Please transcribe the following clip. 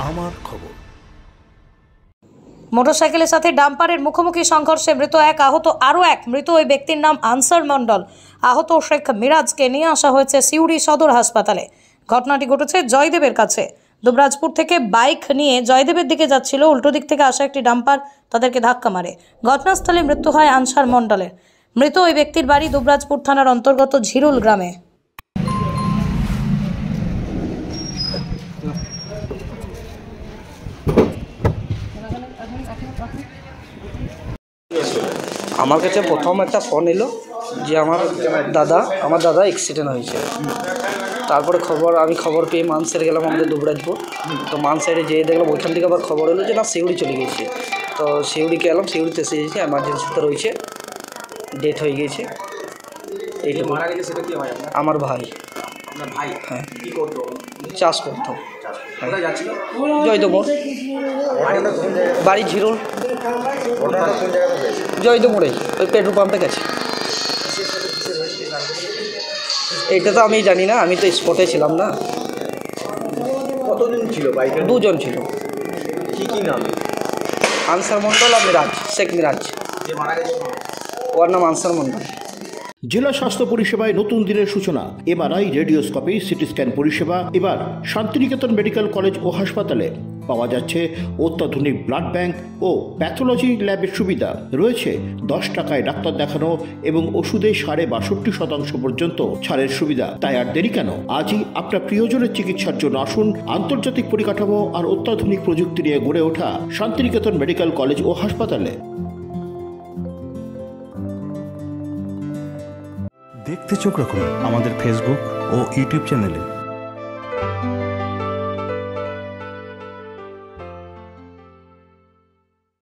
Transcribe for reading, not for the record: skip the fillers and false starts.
আমার খবর। মোটরসাইকেলের সাথে ডাম্পারের মুখোমুখি সংঘর্ষে মৃত এক, আহত আরও এক। মৃত ওই ব্যক্তির নাম আনসার মণ্ডল। আহত শেখ মিরাজকে নিয়ে আসা হয়েছে সিউড়ি সদর হাসপাতালে। ঘটনাটি ঘটেছে জয়দেবের কাছে। দুবরাজপুর থেকে বাইক নিয়ে জয়দেবের দিকে যাচ্ছিল, উল্টো দিক থেকে আসা একটি ডাম্পার তাদেরকে ধাক্কা মারে। ঘটনাস্থলে মৃত্যু হয় আনসার মণ্ডলের। মৃত ওই ব্যক্তির বাড়ি দুবরাজপুর থানার অন্তর্গত ঝিরুল গ্রামে। আমার কাছে প্রথম একটা ফোন এলো যে আমার দাদা অ্যাক্সিডেন্ট হয়েছে। তারপরে আমি খবর পেয়ে মানসাইডে গেলাম, আমাদের দুবরাজপুর। তো মানসাইডে যেয়ে দেখলাম ওইখান থেকে আবার খবর এলো যে না সিউড়ি চলে গেছে। তো সিউড়িকে এলাম, সিউড়িতে এসে গেছে, এমার্জেন্সিতে রয়েছে, ডেথ হয়ে গেছে। এইটুকু। মারা গেছে সেটা কি হয় আমার ভাই। আপনার ভাই? হ্যাঁ। কি করতো? চাষ করতাম। কোথায় যাচ্ছিল? জয়দেবমোড়, বাড়ি ঝিরুল। জয়দেবমোড়ে ওই পেট্রোল পাম্পে গেছে। এটা তো আমি জানি না, আমি তো স্পটে ছিলাম না। কতদিন ছিল বাইকে? দুজন ছিল। কি নাম? আনসার মণ্ডল আর মিরাজ, শেখ মিরাজ। যে মারা গেছে ওর নাম আনসার মণ্ডল। জেলা স্বাস্থ্য পরিষেবায় নতুন দিনের সূচনা। এমআরআই, রেডিওস্কোপি, সিটি স্ক্যান পরিষেবা এবার শান্তিনিকেতন মেডিকেল কলেজ ও হাসপাতালে পাওয়া যাচ্ছে। অত্যাধুনিক ব্লাড ব্যাংক ও প্যাথোলজি ল্যাবের সুবিধা রয়েছে। 10 টাকায় ডাক্তার দেখানো এবং ওষুধে 62% পর্যন্ত ছাড়ের সুবিধা। তাই আর দেরি কেন? আজই আপনার প্রিয়জনের চিকিৎসার জন্য আসুন আন্তর্জাতিক পরিকাঠামো আর অত্যাধুনিক প্রযুক্তি নিয়ে গড়ে ওঠা শান্তিনিকেতন মেডিকেল কলেজ ও হাসপাতালে। দেখতে চোখ রাখুন আমাদের ফেসবুক ও ইউটিউব চ্যানেলে।